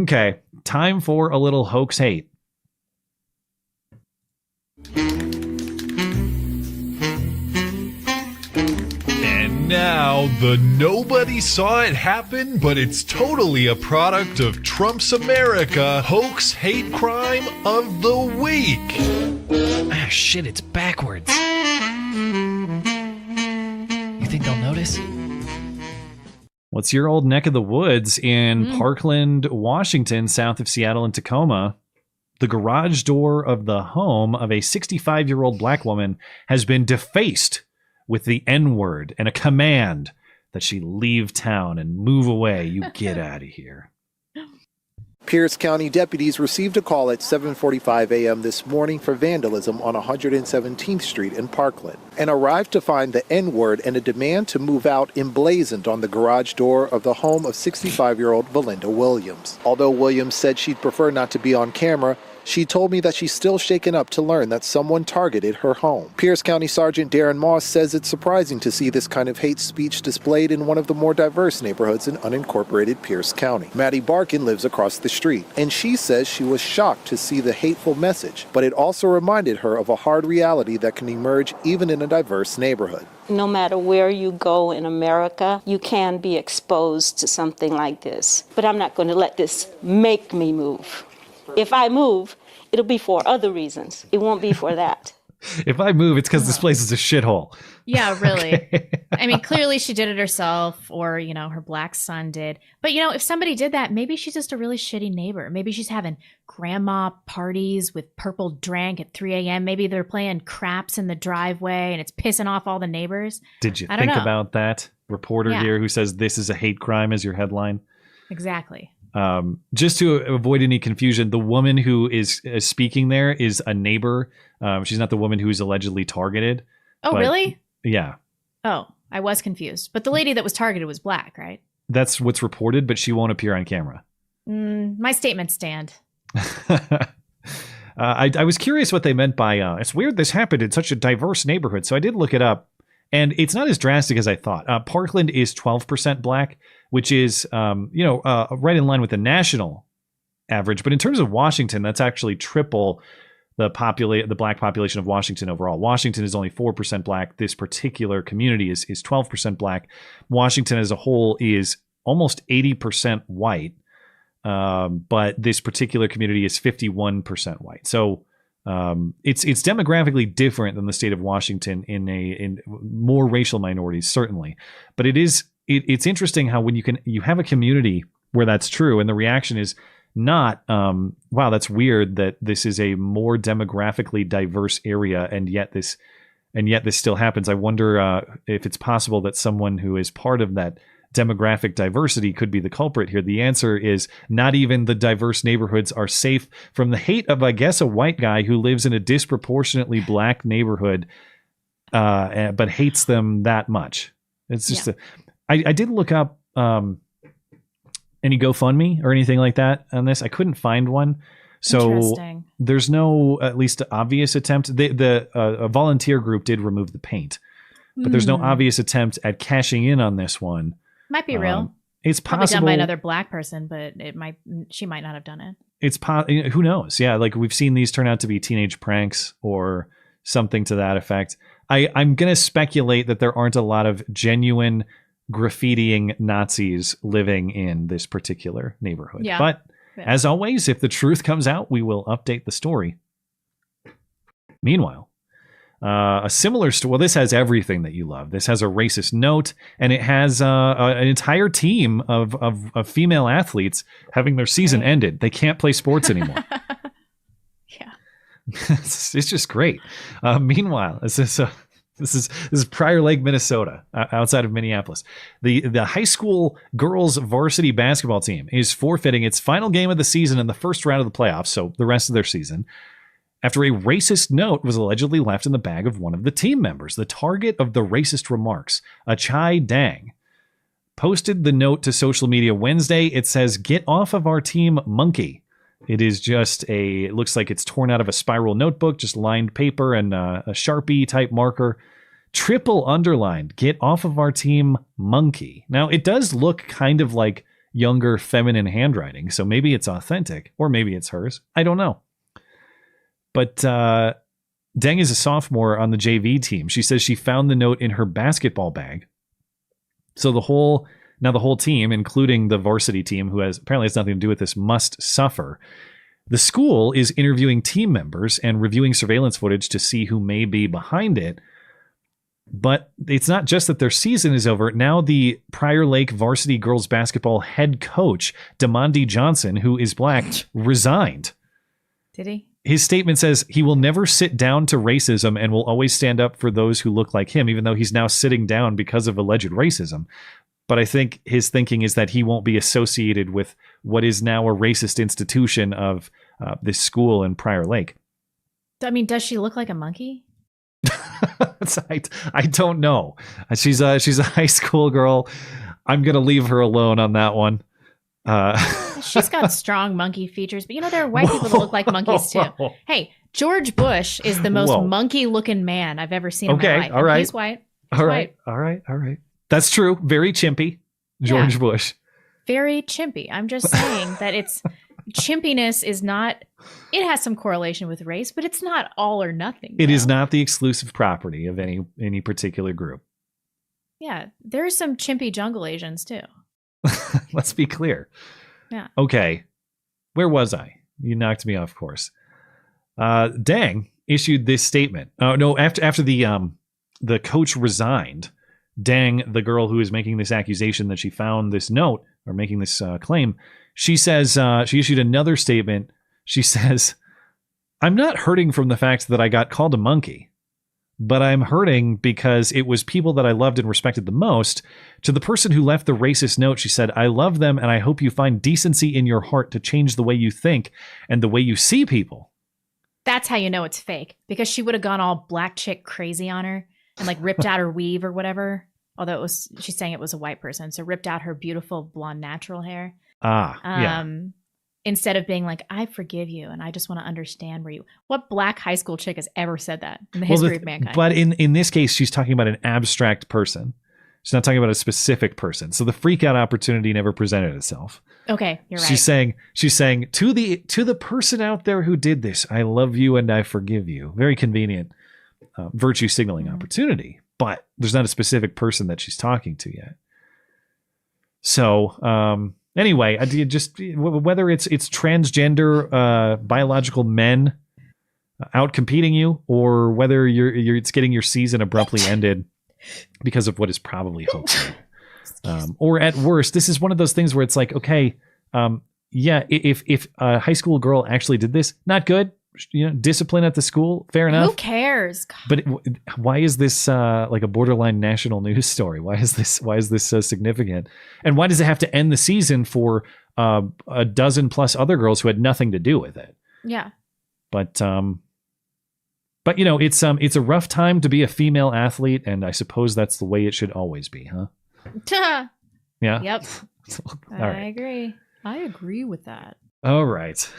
Okay, time for a little hoax hate. And now, the nobody saw it happen, but it's totally a product of Trump's America hoax hate crime of the week. Ah, shit, it's backwards. You think they'll notice? What's your old neck of the woods in Parkland, Washington, south of Seattle and Tacoma? The garage door of the home of a 65-year-old black woman has been defaced with the N-word and a command that she leave town and move away. You get out of here. Pierce County deputies received a call at 7:45 a.m. this morning for vandalism on 117th Street in Parkland and arrived to find the N-word and a demand to move out emblazoned on the garage door of the home of 65-year-old Valinda Williams. Although Williams said she'd prefer not to be on camera, she told me that she's still shaken up to learn that someone targeted her home. Pierce County Sergeant Darren Moss says it's surprising to see this kind of hate speech displayed in one of the more diverse neighborhoods in unincorporated Pierce County. Maddie Barkin lives across the street, and she says she was shocked to see the hateful message, but it also reminded her of a hard reality that can emerge even in a diverse neighborhood. No matter where you go in America, you can be exposed to something like this. But I'm not going to let this make me move. If I move, it'll be for other reasons. It won't be for that. If I move, it's because this place is a shithole. Yeah, really. Okay. I mean, clearly she did it herself, or, her black son did. But, if somebody did that, maybe she's just a really shitty neighbor. Maybe she's having grandma parties with purple drank at 3 a.m. Maybe they're playing craps in the driveway and it's pissing off all the neighbors. Did you think about that? Reporter here who says this is a hate crime as your headline. Exactly. Just to avoid any confusion, the woman who is speaking there is a neighbor. She's not the woman who's allegedly targeted. Oh, really? Yeah. Oh, I was confused. But the lady that was targeted was black, right? That's what's reported, but she won't appear on camera. My statements stand. I was curious what they meant by, it's weird this happened in such a diverse neighborhood. So I did look it up, and it's not as drastic as I thought. Parkland is 12% black, which is, right in line with the national average. But in terms of Washington, that's actually triple the black population of Washington overall. Washington is only 4% black. This particular community is 12% black. Washington as a whole is almost 80% white. But this particular community is 51% white. So it's demographically different than the state of Washington in more racial minorities, certainly. But it's interesting how when you have a community where that's true, and the reaction is not, wow, that's weird that this is a more demographically diverse area, and yet this still happens. I wonder if it's possible that someone who is part of that demographic diversity could be the culprit here. The answer is not even the diverse neighborhoods are safe from the hate of, I guess, a white guy who lives in a disproportionately black neighborhood, but hates them that much. It's just I did look up any GoFundMe or anything like that on this. I couldn't find one. So there's no, at least obvious attempt. A volunteer group did remove the paint, but there's no obvious attempt at cashing in on this one. Might be real. It's probably possible done by another black person, but she might not have done it. It's who knows? Yeah, like we've seen these turn out to be teenage pranks or something to that effect. I'm gonna speculate that there aren't a lot of genuine graffitiing Nazis living in this particular neighborhood. Yeah. But as always, if the truth comes out, we will update the story. Meanwhile, a similar story. Well, this has everything that you love. This has a racist note, and it has an entire team of female athletes having their season ended. They can't play sports anymore. Yeah, it's just great. Meanwhile, this is Prior Lake, Minnesota, outside of Minneapolis. The high school girls varsity basketball team is forfeiting its final game of the season in the first round of the playoffs, so the rest of their season, after a racist note was allegedly left in the bag of one of the team members. The target of the racist remarks, Achai Dang, posted the note to social media Wednesday. It says, "Get off of our team, monkey." It is just it looks like it's torn out of a spiral notebook, just lined paper and a Sharpie type marker. Triple underlined, "Get off of our team, monkey." Now, it does look kind of like younger feminine handwriting. So maybe it's authentic or maybe it's hers. I don't know. But Deng is a sophomore on the JV team. She says she found the note in her basketball bag. So the whole team, including the varsity team, who apparently has nothing to do with this, must suffer. The school is interviewing team members and reviewing surveillance footage to see who may be behind it. But it's not just that their season is over. Now the Prior Lake varsity girls basketball head coach, Damandi Johnson, who is black, resigned. Did he? His statement says he will never sit down to racism and will always stand up for those who look like him, even though he's now sitting down because of alleged racism. But I think his thinking is that he won't be associated with what is now a racist institution of this school in Prior Lake. I mean, does she look like a monkey? I don't know. She's a high school girl. I'm going to leave her alone on that one. She's got strong monkey features, but there are white people that look like monkeys too. Hey, George Bush is the most monkey-looking man I've ever seen in my life. All right. He's white. All right. That's true. Very chimpy, George Bush. Very chimpy. I'm just saying that chimpiness is not, it has some correlation with race, but it's not all or nothing. It is not the exclusive property of any particular group. Yeah, there are some chimpy jungle Asians too. Let's be clear. Yeah. Okay. Where was I? You knocked me off course. Deng issued this statement. Oh no, after the coach resigned, Deng, the girl who is making this accusation that she found this note or making this claim, she says she issued another statement. She says, "I'm not hurting from the fact that I got called a monkey, but I'm hurting because it was people that I loved and respected the most. To the person who left the racist note, she said, I love them and I hope you find decency in your heart to change the way you think and the way you see people." That's how you know it's fake, because she would have gone all black chick crazy on her and like ripped out her weave or whatever. Although she's saying it was a white person. So ripped out her beautiful blonde natural hair. Yeah. Instead of being like, I forgive you and I just want to understand what black high school chick has ever said that in the history of mankind? But in this case, she's talking about an abstract person. She's not talking about a specific person. So the freak out opportunity never presented itself. Okay, you're right. She's saying to the person out there who did this, I love you and I forgive you. Very convenient virtue signaling opportunity. But there's not a specific person that she's talking to yet. So anyway, just whether it's transgender biological men out competing you, or whether it's getting your season abruptly ended because of what is probably hoax, or at worst, this is one of those things where it's like, okay, if a high school girl actually did this, not good. Discipline at the school, fair enough. Who cares? But why is this like a borderline national news story? Why is this so significant? And why does it have to end the season for a dozen plus other girls who had nothing to do with it? Yeah. But it's a rough time to be a female athlete, and I suppose that's the way it should always be, huh? Yeah. Yep. I agree with that. All right.